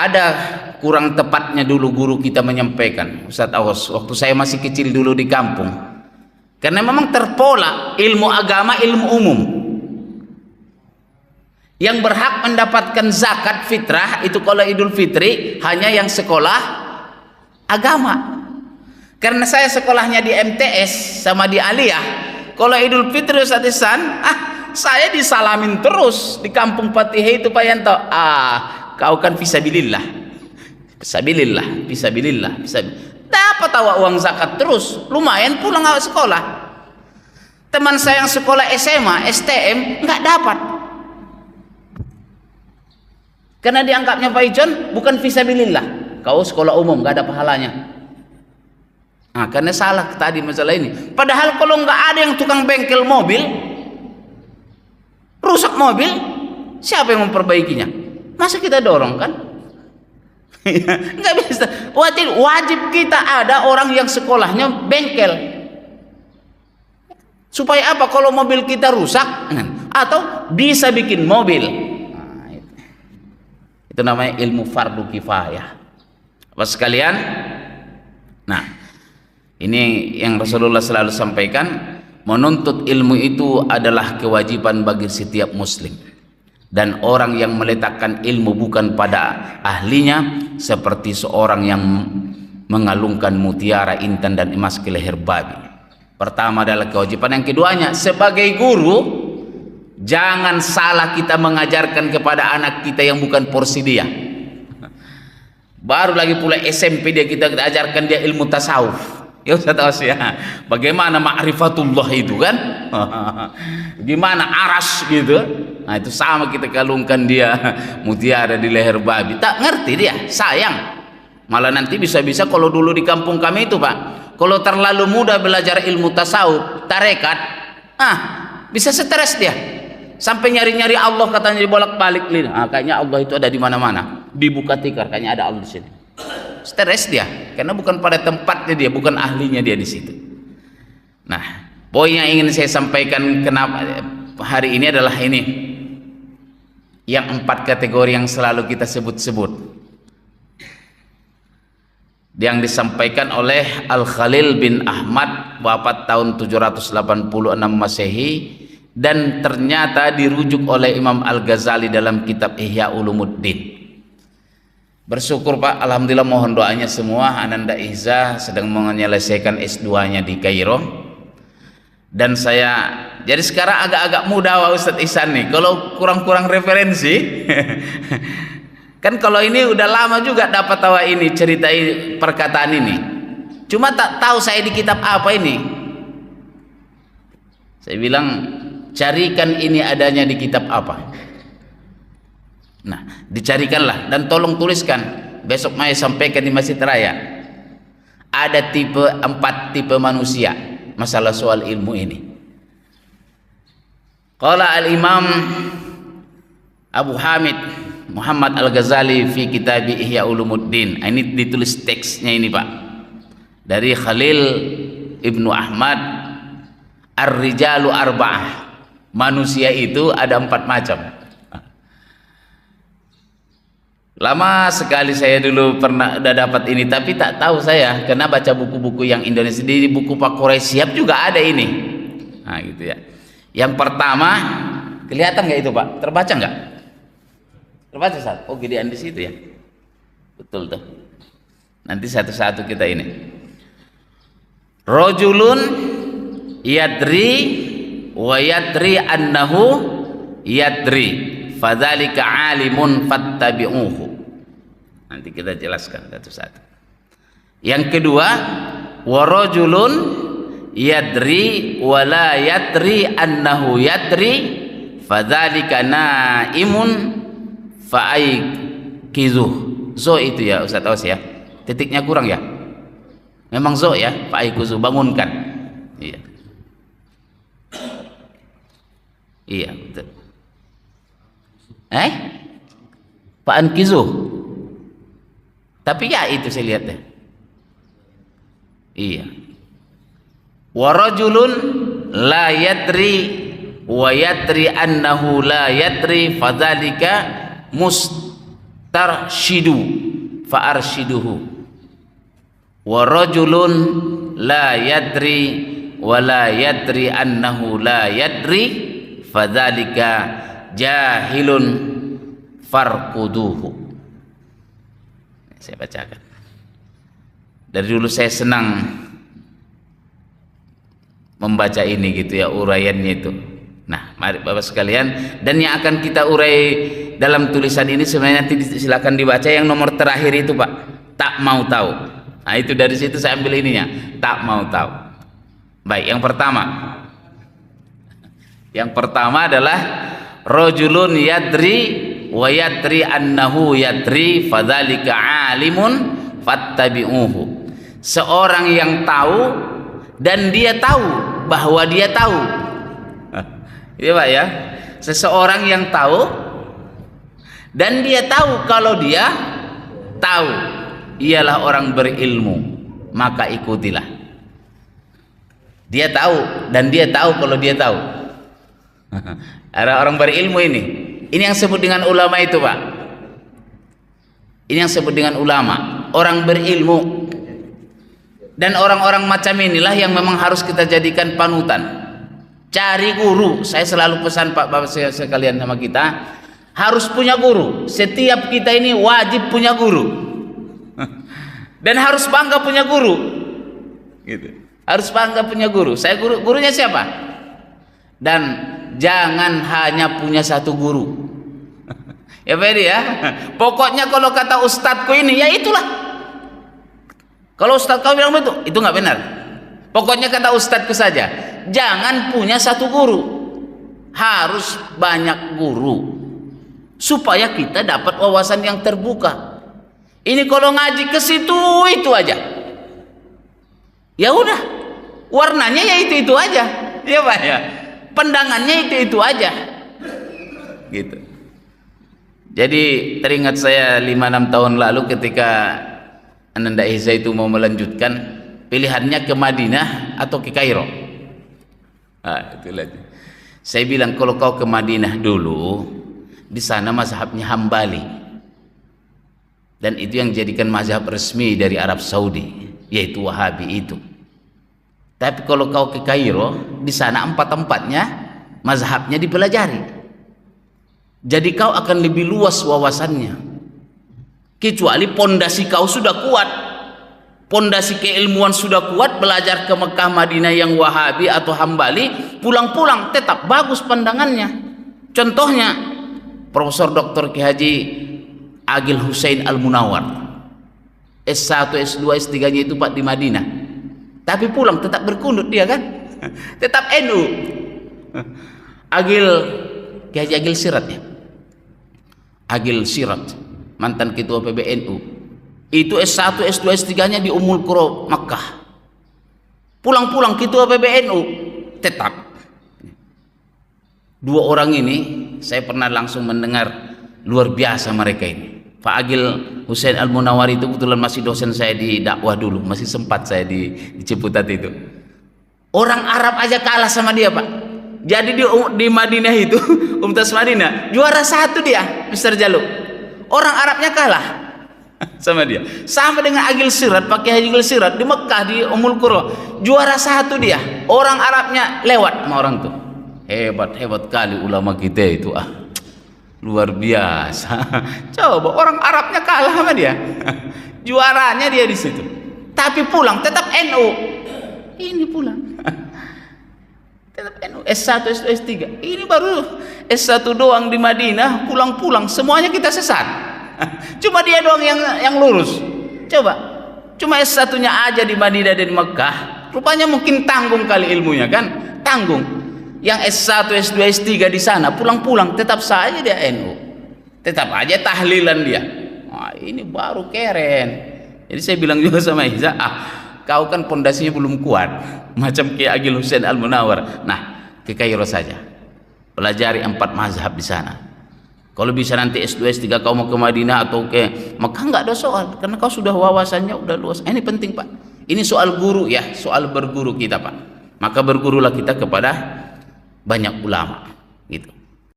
ada kurang tepatnya dulu guru kita menyampaikan, Ustadz Awas, waktu saya masih kecil dulu di kampung. Karena memang terpola ilmu agama, ilmu umum. Yang berhak mendapatkan zakat fitrah itu kalau Idul Fitri hanya yang sekolah agama. Karena saya sekolahnya di MTS sama di Aliyah, kalau Idul Fitri Ustadz Ihsan, saya disalamin terus di kampung Patihah itu Pak Yanto. Kau kan fisabilillah, fisabilillah, fisabilillah, fisabilillah. Dapat awak uang zakat terus, lumayan pulang awak sekolah. Teman saya yang sekolah SMA, STM nggak dapat. Karena dianggapnya Pak Ijon bukan fisabilillah. Kau sekolah umum nggak ada pahalanya. Karena salah tadi masalah ini. Padahal kalau nggak ada yang tukang bengkel mobil, rusak mobil, siapa yang memperbaikinya? Masa kita dorong kan? Nggak bisa. Wajib kita ada orang yang sekolahnya bengkel. Supaya apa? Kalau mobil kita rusak atau bisa bikin mobil. Itu namanya ilmu fardu kifayah. Apa sekalian? Nah, ini yang Rasulullah selalu sampaikan, menuntut ilmu itu adalah kewajiban bagi setiap muslim. Dan orang yang meletakkan ilmu bukan pada ahlinya seperti seorang yang mengalungkan mutiara, intan dan emas ke leher babi. Pertama adalah kewajiban. Yang keduanya, sebagai guru jangan salah kita mengajarkan kepada anak kita yang bukan porsi dia. Baru lagi pula SMP kita ajarkan dia ilmu tasawuf. Ya Ustaz Awas ya, bagaimana ma'rifatullah itu kan, gimana aras gitu. Nah itu sama kita kalungkan dia mutiara di leher babi, tak ngerti dia, sayang. Malah nanti bisa-bisa kalau dulu di kampung kami itu Pak, kalau terlalu muda belajar ilmu tasawuf, tarekat, bisa stres dia, sampai nyari-nyari Allah katanya dibolak-balik. Kayaknya Allah itu ada di mana-mana, dibuka tikar kayaknya ada Allah di sini. Stres dia karena bukan pada tempatnya dia, bukan ahlinya dia di situ. Nah, poin yang ingin saya sampaikan kenapa hari ini adalah ini, yang 4 kategori yang selalu kita sebut-sebut, yang disampaikan oleh Al-Khalil bin Ahmad, wafat tahun 786 Masehi, dan ternyata dirujuk oleh Imam Al-Ghazali dalam kitab Ihya Ulumuddin. Bersyukur Pak, alhamdulillah, mohon doanya semua. Ananda Ihza sedang menyelesaikan S2-nya di Kairo. Dan saya jadi sekarang agak-agak muda Pak Ustadz Ihsan nih. Kalau kurang-kurang referensi kan kalau ini udah lama juga dapat tahu ini, ceritai perkataan ini. Cuma tak tahu saya di kitab apa ini. Saya bilang carikan ini adanya di kitab apa. Nah, dicarikanlah dan tolong tuliskan. Besok saya sampaikan di Masjid Raya. Ada 4 tipe manusia masalah soal ilmu ini. Qala al-Imam Abu Hamid Muhammad Al-Ghazali fi kitab Ihya Ulumuddin. Ini ditulis teksnya ini Pak, dari Khalil Ibnu Ahmad. Ar-rijalu arba'ah. Manusia itu ada 4 macam. Lama sekali saya dulu pernah udah dapat ini, tapi tak tahu saya karena baca buku-buku yang Indonesia. Di buku Pak Quraisy Shihab juga ada ini. Nah gitu ya. Yang pertama, kelihatan nggak itu Pak? Terbaca nggak? Terbaca Ustaz? Oh gedean di situ ya. Betul tuh. Nanti satu-satu kita ini. Rajulun yadri wa yadri annahu yadri, fadzalika alimun fattabi'uhu. Nanti kita jelaskan satu-satu. Yang kedua, warajulun yadri wala yadri annahu yadri, fadzalika naimun fa'aikizuh. Zo itu ya Ustaz Awas ya, titiknya kurang ya, memang zo ya, fa'aikizuh, bangunkan. Iya, iya betul. Fa'ankizuh, tapi ya itu saya lihat deh. Iya. Warajulun la yadri wa yadri annahu la yadri, fadzalika tarshidu fa arshiduhu, wa rajulun la yadri wa la yadri annahu la yadri fadzalika jahilun farquduhu. Saya bacakan. Dari dulu saya senang membaca ini gitu ya, uraiannya itu. Nah, mari Bapak sekalian, dan yang akan kita urai dalam tulisan ini sebenarnya nanti silakan dibaca yang nomor terakhir itu, Pak. Tak mau tahu. Nah, itu dari situ saya ambil ininya, tak mau tahu. Baik, yang pertama. Yang pertama adalah rajulun yadri wa yadri annahu yadri fadzalika alimun fattabi'uhu. Seorang yang tahu dan dia tahu bahwa dia tahu. Iya Pak ya, seseorang yang tahu dan dia tahu kalau dia tahu, ialah orang berilmu, maka ikutilah. Dia tahu dan dia tahu kalau dia tahu. Ada orang berilmu ini yang sebut dengan ulama itu Pak. Ini yang sebut dengan ulama, orang berilmu. Dan orang-orang macam inilah yang memang harus kita jadikan panutan. Cari guru. Saya selalu pesan Pak Bapak sekalian sama kita, harus punya guru. Setiap kita ini wajib punya guru. Dan harus bangga punya guru. Gitu. Harus bangga punya guru. Saya gurunya siapa? Dan jangan hanya punya satu guru. Ya Pak ya. Pokoknya kalau kata ustadku ini, ya itulah. Kalau ustadz kau bilang itu nggak benar. Pokoknya kata ustadzku saja. Jangan punya satu guru, harus banyak guru supaya kita dapat wawasan yang terbuka. Ini kalau ngaji ke situ itu aja, ya udah, warnanya ya itu aja, ya Pak ya, pendangannya itu aja, gitu. Jadi teringat saya 5-6 tahun lalu ketika Ananda Ihza itu mau melanjutkan, pilihannya ke Madinah atau ke Kairo. Itulah. Saya bilang kalau kau ke Madinah dulu, di sana mazhabnya Hambali, dan itu yang jadikan mazhab resmi dari Arab Saudi, yaitu Wahabi itu. Tapi kalau kau ke Kairo, di sana empat-empatnya mazhabnya dipelajari. Jadi kau akan lebih luas wawasannya. Kecuali pondasi kau sudah kuat, pondasi keilmuan sudah kuat, belajar ke Mekah Madinah yang Wahabi atau Hambali, pulang-pulang tetap bagus pandangannya. Contohnya Profesor Dr. Ki Haji Agil Hussein Al-Munawar, S1, S2, S3-nya itu Pak di Madinah, tapi pulang tetap berkunut dia kan, tetap NU. Ki Haji Agil Sirat ya, Agil Sirat, mantan ketua PBNU, itu S1, S2, S3-nya di Ummul Qura Makkah, pulang-pulang ketua PBNU tetap. Dua orang ini saya pernah langsung mendengar, luar biasa mereka ini. Pak Agil Hussein Al-Munawar itu kebetulan masih dosen saya di dakwah dulu, masih sempat saya di Ciputat itu. Orang Arab aja kalah sama dia Pak. Jadi di Madinah itu Umtas Madinah juara 1 dia, Mr. Jaluk. Orang Arabnya kalah sama dia. Sama dengan Agil Sirat, pakai Agil Sirat di Mekah di Ummul Qura, juara 1 dia. Orang Arabnya lewat sama orang tuh. Hebat kali ulama kita itu, luar biasa. Coba orang Arabnya kalah sama dia, juaranya dia di situ. Tapi pulang tetap NU. Ini pulang tetap NU. S1, S2, S3. Ini baru S1 doang di Madinah, pulang-pulang semuanya kita sesat. Cuma dia doang yang lurus. Coba, cuma S1-nya aja di Madinah dan di Mekah. Rupanya mungkin tanggung kali ilmunya kan, tanggung. Yang S1, S2, S3 di sana pulang-pulang tetap saja dia NU. Tetap aja tahlilan dia. Wah, ini baru keren. Jadi saya bilang juga sama Ihza, kau kan pondasinya belum kuat, macam kayak Agil Hussein Al-Munawar. Nah, ke Kairo saja, pelajari 4 mazhab di sana. Kalau bisa nanti S2, S3 kau mau ke Madinah atau ke Mekah, nggak ada soal, karena kau sudah wawasannya udah luas. Ini penting Pak. Ini soal guru ya, soal berguru kita Pak. Maka bergurulah kita kepada banyak ulama.